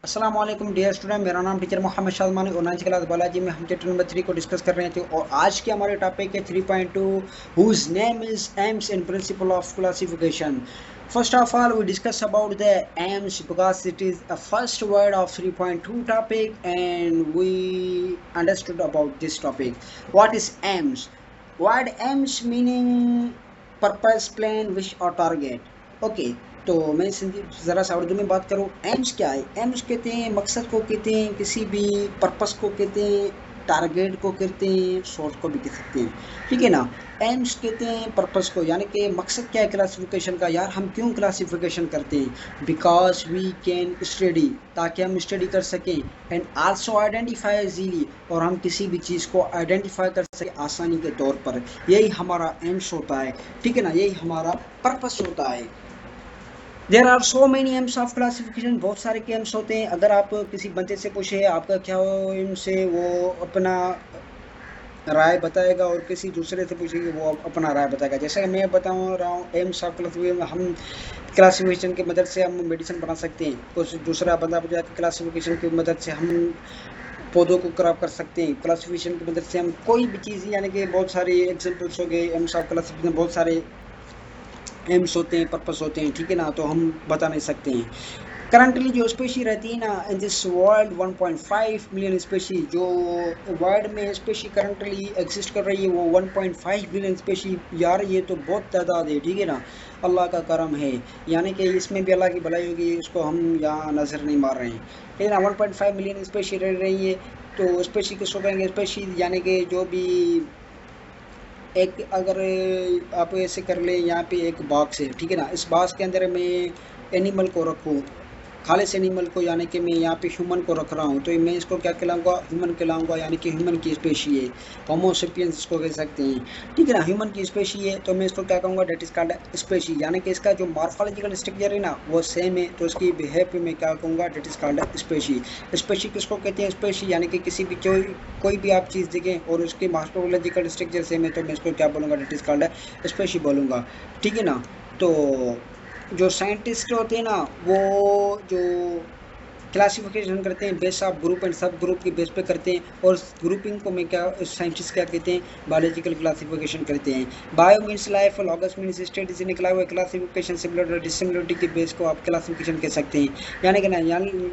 अस्सलाम वालेकुम dear student, मेरा नाम टीचर मोहम्मद शाहजमानी और 9th क्लास बालाजी में हम चैप्टर नंबर 3 को डिस्कस कर रहे थे। और आज के हमारे टॉपिक है 3.2 whose name is aims and principle of classification. First of all, we discuss about the AIMS because it is a first word of 3.2 topic and we understood about this topic. What is AIMS? Word AIMS meaning purpose, plan, wish or target. Okay, तो मैं ज़रा सा उर्दू में बात करूँ। AIIMS क्या है? AIIMS कहते हैं मकसद को, कहते हैं किसी भी पर्पस को, कहते हैं टारगेट को, कहते हैं सोर्स को भी कह सकते हैं। ठीक है ना। एम्स कहते हैं पर्पस को, यानी कि मकसद क्या है क्लासिफिकेशन का। यार हम क्यों क्लासिफिकेशन करते हैं? बिकॉज वी कैन स्टडी, ताकि हम स्टडी कर सकें, एंड आल्सो आइडेंटिफाई इजीली, और हम किसी भी चीज़ को आइडेंटिफाई कर सकें आसानी के तौर पर। यही हमारा एम्स होता है। ठीक है ना, यही हमारा पर्पस होता है। There are so many aims of classification, बहुत सारे के एम्स होते हैं। अगर आप किसी बंदे से पूछे आपका क्या हो एम से, वो अपना राय बताएगा, और किसी दूसरे से पूछेंगे वो अपना राय बताएगा। जैसे कि मैं बता रहा हूँ एम्स ऑफ क्लासिफिकेशन, हम क्लासिफिकेशन की मदद से हम मेडिसिन बना सकते हैं। कुछ दूसरा बंदा बताएगा क्लासिफिकेशन की मदद से हम पौधों को क्रॉप कर सकते हैं। क्लासिफिकेशन की मदद से हम कोई भी चीज़, यानी कि बहुत सारे एग्जाम्पल्स हो गए एम्स ऑफ क्लासिफिकेशन, बहुत सारे एम्स होते हैं, पर्पस होते हैं। ठीक है ना, तो हम बता नहीं सकते हैं। करंटली जो स्पेशी रहती है ना in this world 1.5 million species, जो वर्ल्ड में स्पेशी करंटली एग्जिस्ट कर रही है वो 1.5 बिलियन स्पेशी। यार ये तो बहुत तादाद है। ठीक है ना, अल्लाह का करम है, यानी कि इसमें भी अल्लाह की भलाई होगी, इसको हम यहाँ नज़र नहीं मार रहे हैं। ठीक है ना, 1.5 मिलियन स्पेशी रह रही है। तो स्पेशी किसको कहेंगे? स्पेशी यानी कि जो भी एक, अगर आप ऐसे कर ले, यहाँ पे एक बॉक्स है। ठीक है ना, इस बॉक्स के अंदर मैं एनिमल को रखूँ, खालिस एनिमल को, यानी कि मैं यहाँ पे ह्यूमन को रख रहा हूँ, तो मैं इसको क्या कहलाऊँगा? ह्यूमन कहलाऊँगा, यानी कि ह्यूमन की स्पेशी है, होमो सेपियंस इसको कह सकते हैं। ठीक है ना, ह्यूमन की स्पेशी है, तो मैं इसको क्या कहूँगा? डेट इज़ कॉल्ड स्पेशी, यानी कि इसका जो मॉर्फोलॉजिकल स्ट्रक्चर है ना वो सेम है, तो इसकी बिहेव पे मैं क्या कहूँगा? That is called species. Species किसको कहते हैं? स्पेशी यानी कि किसी भी कोई भी आप चीज़ देखें और उसके मॉर्फोलॉजिकल स्ट्रक्चर सेम है, तो मैं इसको क्या बोलूँगा? डेट इज़ कॉल्ड स्पेशी बोलूँगा। ठीक है ना। तो जो साइंटिस्ट होते हैं ना, वो जो क्लासिफिकेशन करते हैं बेस ऑफ ग्रुप एंड सब ग्रुप की बेस पे करते हैं, और ग्रुपिंग को मैं क्या, साइंटिस्ट क्या कहते हैं? बायोलॉजिकल क्लासिफिकेशन करते हैं। बायो मीन्स लाइफ और लॉगस मीन्स स्टडी से निकला हुआ क्लासिफिकेशन, सिमिलर डिसिमिलरिटी के बेस को आप क्लासिफिकेशन कह सकते हैं। यानी कि ना,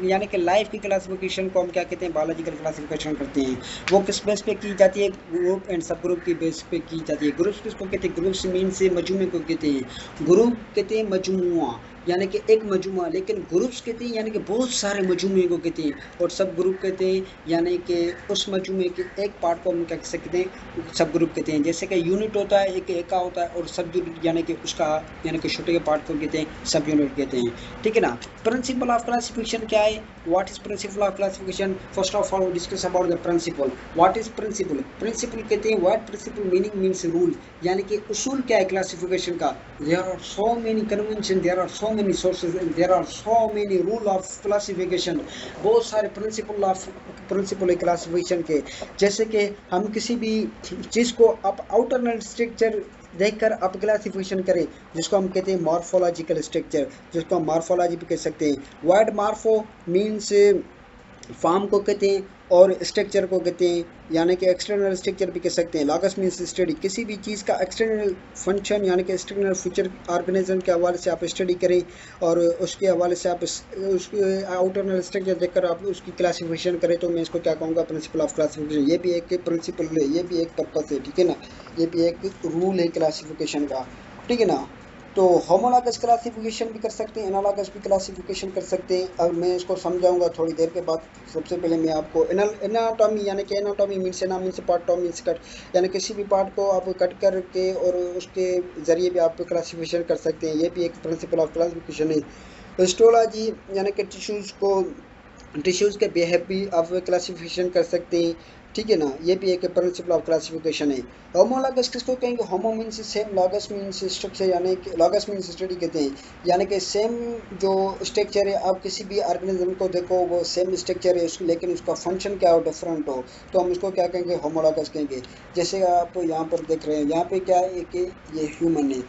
यानी कि लाइफ की क्लासिफिकेशन को हम क्या कहते हैं? बायोलॉजिकल क्लासिफिकेशन करते हैं। वो किस बेस पे की जाती है? ग्रुप एंड सब ग्रुप की बेस पे की जाती है। ग्रुप्स किसको कहते हैं? ग्रुप्स मीन्स मजमूए को कहते हैं। ग्रुप कहते हैं मजमुआ, यानी कि एक मजमुआ, लेकिन ग्रुप्स कहते हैं यानी कि बहुत सारे मजमुए को कहते हैं। और सब ग्रुप कहते हैं यानी कि उस मजमुए के एक पार्ट को हम क्या कह सकते हैं? सब ग्रुप कहते हैं। जैसे कि यूनिट होता है, एक एका होता है, और सब यूनिट यानी कि उसका, यानी कि छोटे के पार्ट को कहते हैं सब यूनिट कहते हैं। ठीक है ना। प्रिंसिपल ऑफ क्लासिफिकेशन क्या है? What is principle of classification? First of all discuss about the principle. What is principle? Principle कहते हैं word principle meaning means rule, यानी कि उसूल क्या है क्लासिफिकेशन का? There are so many convention, there are so many sources and there are so many rule of classification। बहुत सारे प्रिंसिपल क्लासिफिकेशन के। जैसे कि हम किसी भी चीज़ को आप आउटरनल स्ट्रक्चर देखकर आप क्लासिफिकेशन करें, जिसको हम कहते हैं मॉर्फोलॉजिकल स्ट्रक्चर, जिसको हम मॉर्फोलॉजी भी कह सकते हैं। वर्ड मॉर्फो मीन्स फॉर्म को कहते हैं, और स्ट्रक्चर को कहते हैं, यानी कि एक्सटर्नल स्ट्रक्चर भी कह सकते हैं। लॉगस मीन्स स्टडी, किसी भी चीज़ का एक्सटर्नल फंक्शन यानी कि एक्सटर्नल फीचर ऑर्गेनिज्म के हवाले से आप स्टडी करें, और उसके हवाले से आप उसके आउटरनल स्ट्रक्चर देखकर आप उसकी क्लासिफिकेशन करें, तो मैं इसको क्या कहूँगा? Principal of classification. ये भी एक प्रिंसिपल है, ये भी एक पर्पस है। ठीक है ना, ये भी एक रूल है क्लासिफिकेशन का। ठीक है ना। तो होमोलॉगस क्लासिफिकेशन भी कर सकते हैं, एनालॉगस भी क्लासिफिकेशन कर सकते हैं। अब मैं इसको समझाऊंगा थोड़ी देर के बाद। सबसे पहले मैं आपको एनाटॉमी, यानी कि anatomy means ana means part, tome means cut, यानी किसी भी पार्ट को आप कट करके और उसके ज़रिए भी आप क्लासिफिकेशन कर सकते हैं। ये भी एक प्रिंसिपल ऑफ क्लासिफिकेशन है। हिस्टोलॉजी यानी कि टिश्यूज़ के बिहेव भी आप क्लासिफिकेशन कर सकते हैं। ठीक है ना, ये भी एक प्रिंसिपल ऑफ क्लासिफिकेशन है। होमोलॉगस किसको कहेंगे? होमो means same, logos means structure, यानी कि लॉगस मीन्स स्टडी कहते हैं, यानी कि सेम जो स्ट्रक्चर है, आप किसी भी ऑर्गेनिज्म को देखो वो सेम स्ट्रक्चर है, लेकिन उसका फंक्शन क्या हो? डिफरेंट हो, तो हम इसको क्या कहेंगे? होमोलॉगस कहेंगे। जैसे आप यहाँ पर देख रहे हैं, यहाँ पे क्या है कि ये ह्यूमन है,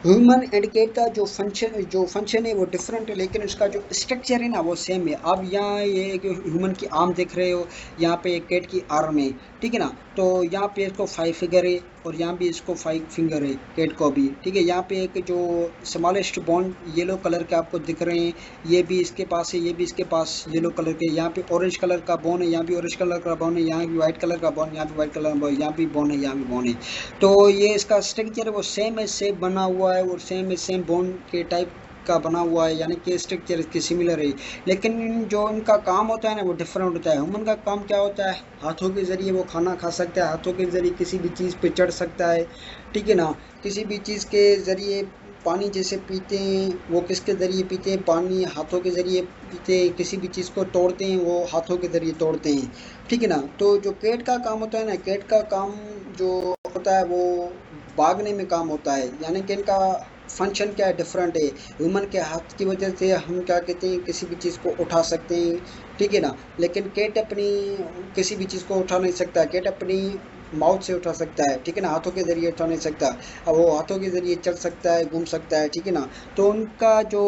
ह्यूमन एंड कैट का जो फंक्शन है वो डिफरेंट है, लेकिन उसका जो स्ट्रक्चर है ना वो सेम है। अब यहाँ ये कि ह्यूमन की आर्म देख रहे हो, यहाँ पे एक कैट की आर्म है, ठीक है ना। तो यहाँ पे इसको 5 फिंगर है, और यहाँ भी इसको 5 फिंगर है कैट को भी, ठीक है। यहाँ पे एक जो स्मॉलेस्ट बोन येलो कलर के आपको दिख रहे हैं, ये भी इसके पास है, ये भी इसके पास येलो कलर के। यहाँ पे ऑरेंज कलर का बोन है, यहाँ भी ऑरेंज कलर का बोन है, यहाँ भी व्हाइट कलर का बोन, यहाँ भी व्हाइट कलर का बोन, यहाँ भी बोन है, यहाँ भी बोन है। तो ये इसका स्ट्रक्चर वो सेम है, सेम बना हुआ है, और सेम है, सेम बोन के टाइप का बना हुआ है, यानी कि स्ट्रक्चर इसके सिमिलर है। लेकिन जो इनका काम होता है ना वो डिफरेंट होता है। ह्यूमन का काम क्या होता है, हाथों के ज़रिए वो खाना खा सकता है, हाथों के ज़रिए किसी भी चीज़ पे चढ़ सकता है, ठीक है ना। किसी भी चीज़ के ज़रिए पानी जैसे पीते हैं, वो किसके ज़रिए पीते हैं, पानी हाथों के ज़रिए पीते हैं। किसी भी चीज़ को तोड़ते हैं वो हाथों के ज़रिए तोड़ते हैं, ठीक है ना। तो जो कैट का काम होता है ना, कैट का काम जो होता है वो भागने में काम होता है, यानी कि इनका फंक्शन क्या है, डिफरेंट है। ह्यूमन के हाथ की वजह से हम क्या कहते हैं, किसी भी चीज़ को उठा सकते हैं, ठीक है ना। लेकिन कैट अपनी किसी भी चीज़ को उठा नहीं सकता, कैट अपनी माउथ से उठा सकता है, ठीक है ना, हाथों के ज़रिए उठा नहीं सकता। अब वो हाथों के ज़रिए चल सकता है, घूम सकता है, ठीक है ना। तो उनका जो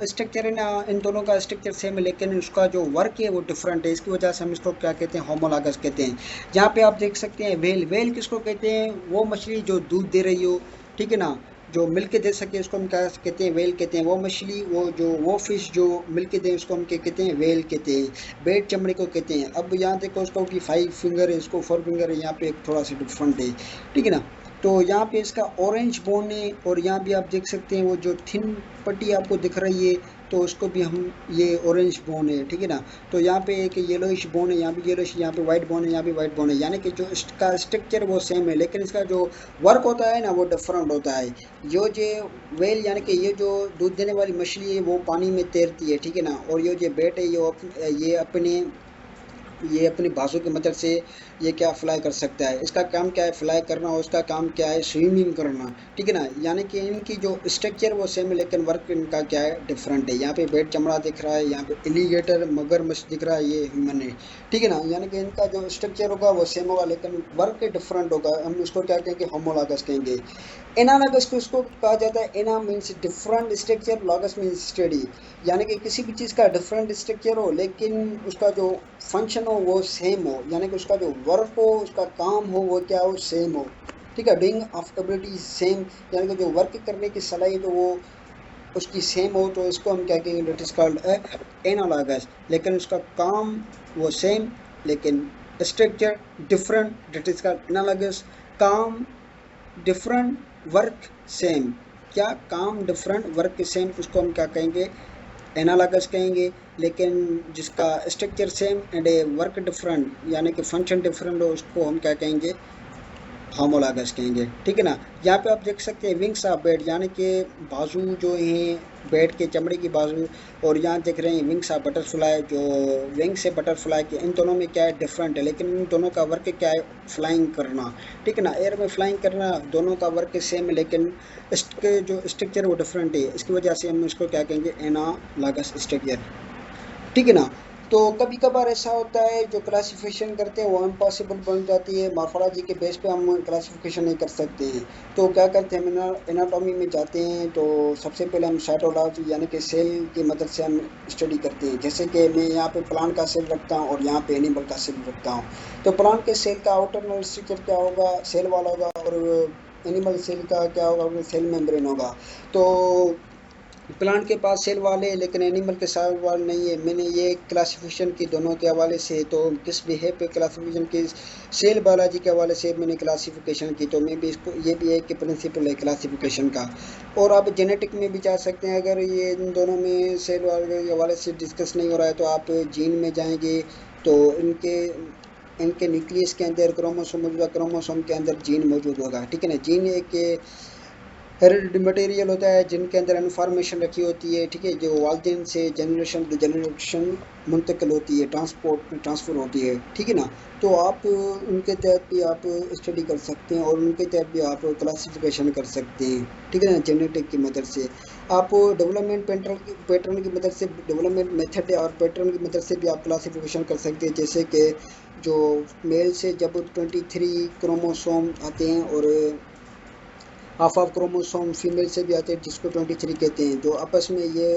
स्ट्रक्चर है ना, इन दोनों का स्ट्रक्चर सेम है, लेकिन उसका जो वर्क है वो डिफरेंट है। इसकी वजह से हम इसको क्या कहते हैं, होमोलॉगस कहते हैं। जहाँ पे आप देख सकते हैं वेल, वेल किसको कहते हैं, वो मछली जो दूध दे रही हो, ठीक है ना, जो मिल्क दे सके उसको हम क्या कहते हैं, वेल कहते हैं। वो मछली, वो फिश जो मिल्क दे उसको हम क्या कहते हैं, वेल कहते हैं। बेड चमड़े को कहते हैं। अब यहाँ देखो उसको कि 5 फिंगर है, इसको 4 फिंगर है, यहाँ पे एक थोड़ा सा डिफरेंट है, ठीक है ना। तो यहाँ पे इसका ऑरेंज बोन है, और यहाँ भी आप देख सकते हैं वो जो थिन पट्टी आपको दिख रही है, तो उसको भी हम, ये ऑरेंज बोन है, ठीक है ना। तो यहाँ पे एक येलोइश बोन है, यहाँ भी येलोइश, यहाँ पे वाइट बोन है, यहाँ भी वाइट बोन है, यानी कि जो इसका स्ट्रक्चर वो सेम है, लेकिन इसका जो वर्क होता है ना वो डिफरेंट होता है। जो वेल यानी कि ये जो दूध देने वाली मछली है वो पानी में तैरती है, ठीक है ना। और ये जो बेट है ये अपनी बाजू की मदद से ये क्या फ्लाई कर सकता है। इसका काम क्या है, फ्लाई करना, और उसका काम क्या है, स्विमिंग करना, ठीक है ना। यानी कि इनकी जो स्ट्रक्चर वो सेम है, लेकिन वर्क इनका क्या है, डिफरेंट है। यहाँ पे बेट चमड़ा दिख रहा है, यहाँ पे एलिगेटर मगरमच्छ दिख रहा है, ये ह्यूमन है, ठीक है ना। यानी कि इनका जो स्ट्रक्चर होगा वो सेम होगा, लेकिन वर्क डिफरेंट होगा। हम उसको क्या कहेंगे, होमोलॉगस कहेंगे। एनालॉगस को उसको कहा जाता है, ana means different structure, logos means study, यानी कि किसी भी चीज़ का डिफरेंट स्ट्रक्चर हो लेकिन उसका जो फंक्शन हो वो सेम हो, यानी कि उसका जो वर्क हो, उसका काम हो, वो क्या हो, सेम हो, ठीक है। डूइंग ऑफ एबिलिटी सेम, यानी कि जो वर्क करने की सलाहियत हो वो उसकी सेम हो, तो इसको हम क्या कहेंगे, इट इज कॉल्ड एनालॉगस। लेकिन उसका काम वो सेम, लेकिन structure different, that is called analogous. काम डिफरेंट, वर्क सेम। क्या, काम डिफरेंट, वर्क सेम, उसको हम क्या कहेंगे, एनालॉगस कहेंगे। लेकिन जिसका structure same and work different, यानी कि फंक्शन डिफरेंट हो, उसको हम क्या कहेंगे, होमोलॉगस कहेंगे, ठीक है ना। यहाँ पे आप देख सकते हैं विंग्स ऑफ बेड, यानी कि बाजू जो हैं बेड के चमड़े की बाजू, और यहाँ देख रहे हैं विंग्स ऑफ बटरफ्लाई, जो विंग से बटरफ्लाई के, इन दोनों में क्या है, डिफरेंट है, लेकिन इन दोनों का वर्क क्या है, फ्लाइंग करना, ठीक है ना, एयर में फ्लाइंग करना। दोनों का वर्क सेम है, लेकिन इसके जो स्ट्रक्चर वो डिफरेंट है। इसकी वजह से हम इसको क्या कहेंगे, एनालॉगस स्ट्रक्चर, ठीक है ना। तो कभी कभार ऐसा होता है जो क्लासिफिकेशन करते हैं वो इम्पॉसिबल बन जाती है, मॉर्फोलॉजी के बेस पे हम क्लासिफिकेशन नहीं कर सकते हैं। तो क्या करते हैं, हम एनाटॉमी में जाते हैं, तो सबसे पहले हम साइटोलॉजी यानी कि सेल की मदद से हम स्टडी करते हैं। जैसे कि मैं यहाँ पे प्लांट का सेल रखता हूँ और यहाँ पे एनिमल का सेल रखता हूँ। तो प्लांट के सेल का आउटरनल स्ट्रक्चर क्या होगा, सेल वाला होगा, और एनिमल सेल का क्या होगा, सेल मेम्ब्रेन होगा। तो प्लांट के पास सेल वाले लेकिन एनिमल के साथ वाले नहीं है। मैंने ये क्लासिफिकेशन की दोनों के हवाले से, तो किस भी है पे क्लासिफिकेशन की, सेल बायोलॉजी के हवाले से मैंने क्लासिफिकेशन की। तो मैं भी इसको, ये भी एक प्रिंसिपल है क्लासिफिकेशन का। और आप जेनेटिक में भी जा सकते हैं। अगर ये इन दोनों में सेल वाले के हवाले से डिस्कस नहीं हो रहा है तो आप जीन में जाएंगे, तो इनके इनके न्यूक्लियस के अंदर क्रोमोसोम मौजूद है, क्रोमोसोम के अंदर जीन मौजूद होगा, ठीक है ना। जीन एक हेरिडिटी मटेरियल होता है जिनके अंदर इन्फॉर्मेशन रखी होती है, ठीक है, जो वालदेन से जनरेशन टू जनरेशन मुंतकिल होती है, ट्रांसफ़र होती है, ठीक है ना। तो आप उनके तहत भी आप स्टडी कर सकते हैं, और उनके तहत भी आप क्लासिफिकेशन कर सकते हैं, ठीक है ना, जेनेटिक की मदद से। आप डेवलपमेंट पैटर्न की मदद से, डेवलपमेंट मेथड और पैटर्न की मदद से भी आप क्लासिफिकेशन कर सकते हैं। जैसे कि जो मेल से जब 23 क्रोमोसोम आते हैं, और हाफ ऑफ क्रोमोसोम फीमेल से भी आते हैं जिसको 23 कहते हैं। जो आपस में ये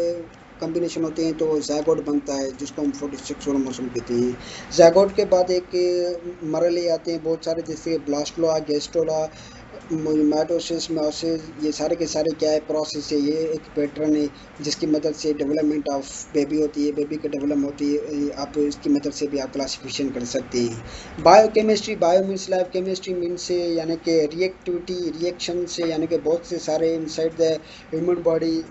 कॉम्बिनेशन होते हैं तो ज़ायगोट बनता है जिसको हम 46 क्रोमोसोम कहते हैं। ज़ायगोट के बाद एक मरले आते हैं बहुत सारे, जैसे ब्लास्टोला, गेस्टोला, माइटोसिस, मेयोसिस, ये सारे के सारे क्या है प्रोसेस है, ये एक पैटर्न है जिसकी मदद से डेवलपमेंट ऑफ बेबी होती है, बेबी की डेवलप होती है। आप इसकी मदद से भी आप क्लासिफिकेशन कर सकते हैं। Biochemistry, bio means life, chemistry means से यानी कि रिएक्टिविटी, रिएक्शन से यानी कि बहुत से सारे inside the human body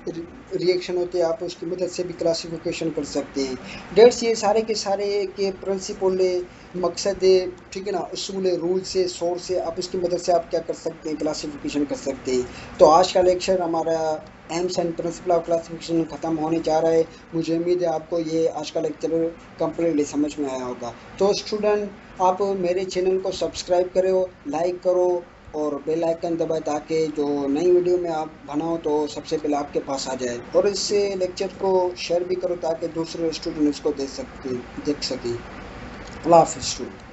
reaction होते हैं, आप उसकी मदद से भी क्लासिफिकेशन कर सकते हैं। डेट्स ये सारे के सारे के प्रिंसिपल मकसद है, ठीक है ना, उसूल रूल से सोर्स से आप इसकी मदद से आप क्या कर सकते हैं, क्लासिफिकेशन कर सकते हैं। तो आज का लेक्चर हमारा AIIMS and principle of classification ख़त्म होने जा रहा है। मुझे उम्मीद है आपको ये आज का लेक्चर कंप्लीटली समझ में आया होगा। तो स्टूडेंट आप मेरे चैनल को सब्सक्राइब करो, लाइक करो और बेल आइकन दबाए ताकि जो नई वीडियो में आप बनाओ तो सबसे पहले आपके पास आ जाए, और इससे लेक्चर को शेयर भी करो ताकि दूसरे स्टूडेंट इसको देख सकें। अल्लाह हाफ़िज़ स्टूडेंट।